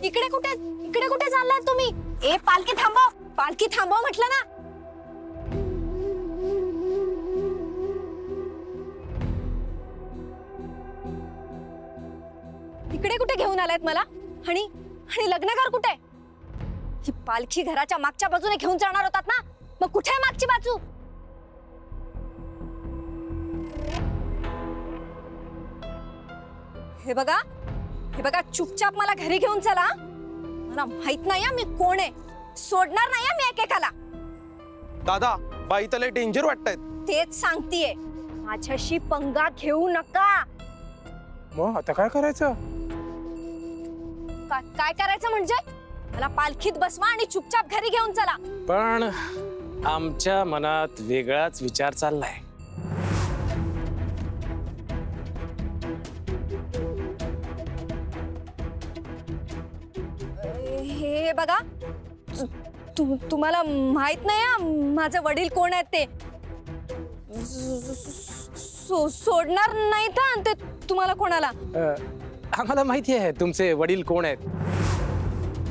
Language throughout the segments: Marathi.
इकडे कुठे चाललाय तुम्ही? ए पालखी थांबव म्हटलं ना. इकडे कुठे घेऊन आलायत मला? आणि लग्नकार कुठे? ही पालखी घराच्या मागच्या बाजूने घेऊन जाणार होतात ना, मग कुठे आहे मागची बाजू? हे बघा चुपचाप मला घरी घेऊन चला. मला माहित नाही मी कोण आहे. सोडणार नाही मी एकेकाला. दादा बाई त्याला डेंजर वाटतायत. तेच सांगतेय, माझ्याशी पंगा घेऊ नका. मग आता काय करायचं? काय करायचं म्हणजे? मला पालखीत बसवा आणि चुपचाप घरी घेऊन चला. पण आमच्या मनात वेगळाच विचार चाललाय. हे बघा, तुम्हाला माहित नाही माझे वडील कोण आहेत ते. सोडणार नाही तर ते तुम्हाला कोणाला. आम्हाला माहिती आहे तुमचे वडील कोण आहेत,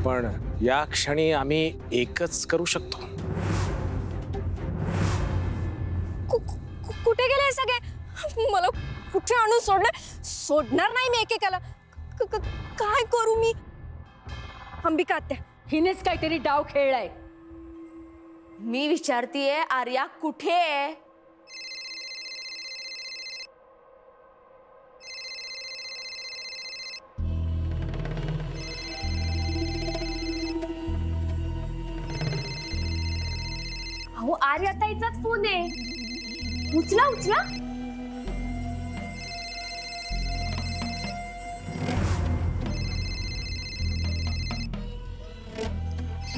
पण या क्षणी आम्ही एकच करू शकतो. कुठे गेले सगळे? मला कुठे आणून सोडणार नाही मी एकेकाला. काय करू मी? अंबिका आत्या, हिनेच काहीतरी डाव खेळलाय. मी विचारतीये आर्या कुठे आहे? अहो आर्या ताईचाच फोन आहे. उचला.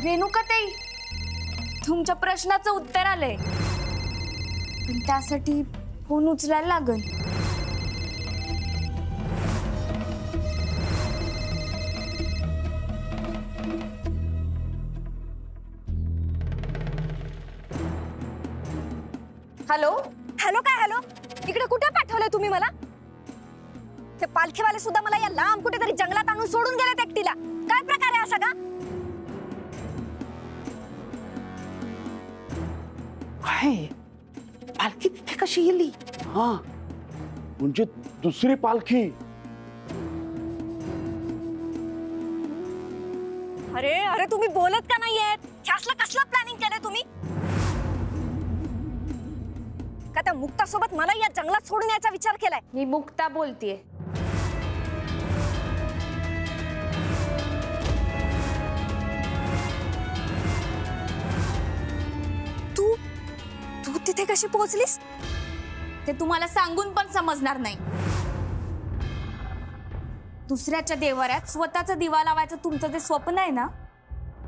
रेणुका ताई, तुमच्या प्रश्नाचं उत्तर आलंय, पण त्यासाठी फोन उचलायला लागल. हॅलो. इकडे कुठे पाठवलंय तुम्ही मला? ते पालखीवाले सुद्धा मला या लांब कुठेतरी जंगलात आणून सोडून गेलेत एकटीला. काय प्रकार आहे असा का? काय पालखी तिथे कशी गेली? हा म्हणजे दुसरी पालखी. अरे तुम्ही बोलत का नाहीयेत? कसलं प्लॅनिंग केलंय तुम्ही? का त्या मुक्ता सोबत मला या जंगलात सोडून यायचा विचार केलाय? मी मुक्ता बोलतीये. तू तिथे कशी पोहोचलीस? ते तुम्हाला सांगून पण समजणार नाही. दुसऱ्याच्या देवाऱ्यात स्वतःचा दिवा लावायचं तुमचं जे स्वप्न आहे ना,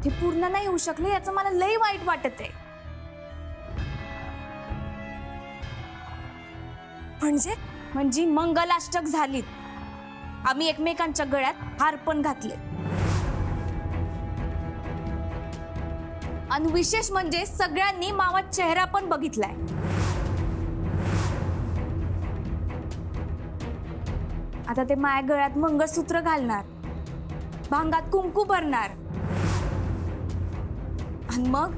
ते पूर्ण नाही होऊ शकलं याचं मला लई वाईट वाटत आहे. म्हणजे मंगलाष्टक झालीत. आम्ही एकमेकांच्या गळ्यात हार पण घातले. आणि विशेष म्हणजे सगळ्यांनी मावा चेहरा पण बघितलाय. आता ते माया गळ्यात मंगळसूत्र घालणार, भांगात कुंकू भरणार आणि मग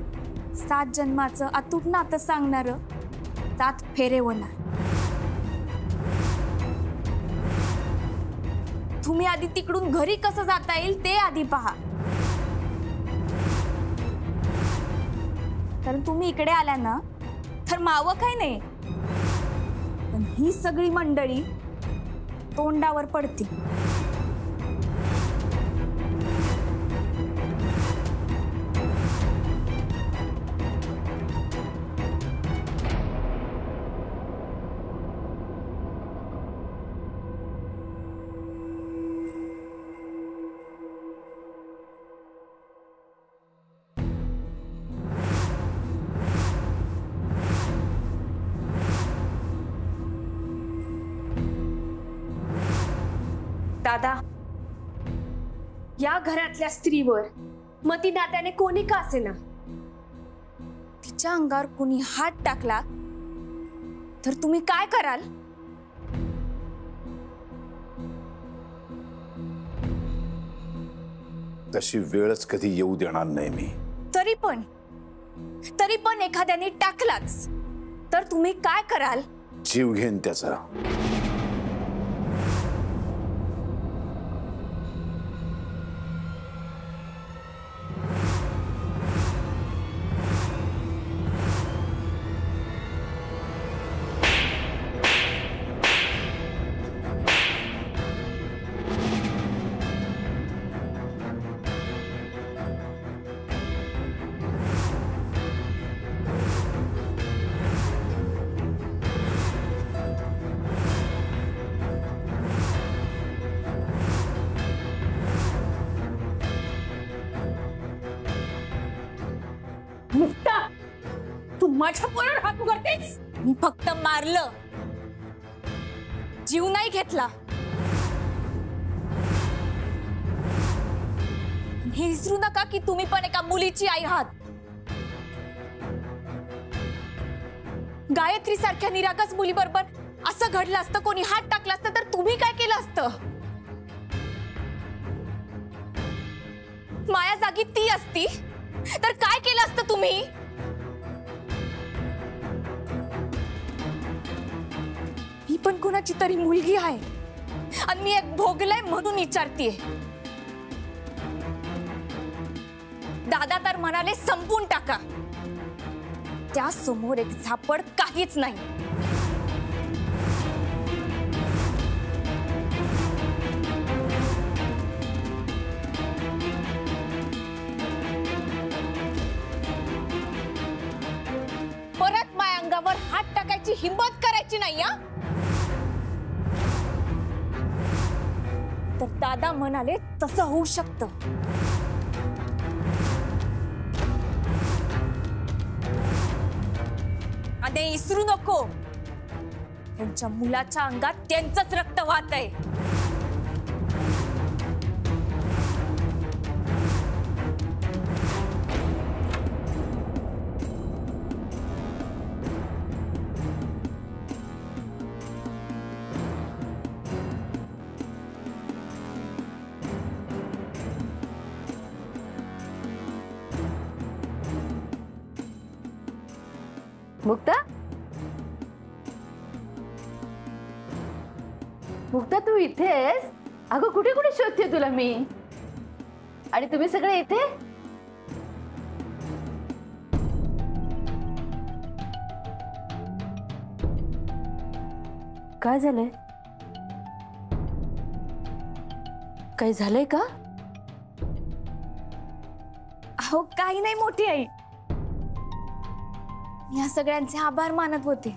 7 जन्माचं अतूट नातं सांगणार 7 फेरे होणार. तुम्ही आधी तिकडून घरी कसं जाता येईल ते आधी पहा, कारण तुम्ही इकडे आल्या ना तर मावं काही नाही, पण ही सगळी मंडळी तोंडावर पडती. दादा, या घरातल्या स्त्रीवर मती नात्याने कोणी का असेना, तिच्या अंगावर कोणी हात टाकला तर तुम्ही काय कराल? तशी वेळच कधी येऊ देणार नाही मी. तरी पण एखाद्याने टाकलाच तर तुम्ही काय कराल? जीव घेईन त्याचा. मुक्ता, तू माझ्या पोरावर हात उघडतेस? मी फक्त मारलं, जीव नाही घेतला. हे विसरू नका की तुम्ही पण एका मुलीची आई आहात. गायत्री सारख्या निरागस मुलीबरोबर असं घडलं असतं, कोणी हात टाकला असतं तर तुम्ही काय केलं असतं? माया जागी ती असती तर काय केलं असतं तुम्ही? मी पण कोणाची तरी मुलगी आहे आणि मी एक भोगलंय म्हणून विचारतीये. दादा तर म्हणाले संपून टाका, त्या समोर एक झापड काहीच नाही. परत माझ्या अंगावर हात टाकायची हिंमत करायची नाही हा. तर दादा म्हणाले तसं होऊ शकतं. आणि विसरू नको, त्यांच्या मुलाच्या अंगात त्यांचंच रक्त वाहत आहे. मुक्ता, मुक्ता तू इथेस? अगं कुठे कुठे शोधते तुला मी. आणि तुम्ही सगळे इथे? काय झालंय? काय झालंय का? अहो काही नाही मोठी आई, या सगळ्यांचे आभार मानत होते.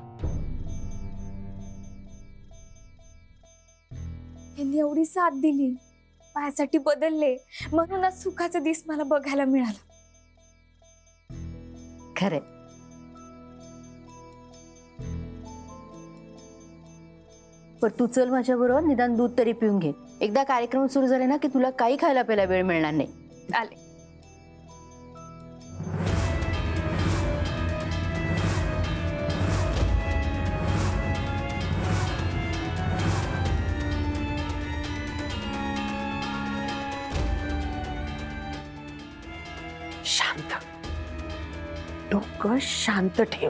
यांनी एवढी साथ दिली, माझ्यासाठी बदलले, म्हणूनच सुखाचा दिस मला बघायला मिळाला. खरे पण तू चल माझ्या बरोबर, निदान दूध तरी पिऊन घे. एकदा कार्यक्रम सुरू झाले ना की तुला काही खायला प्यायला वेळ मिळणार नाही. आले. शांत, डोकं शांत ठेव.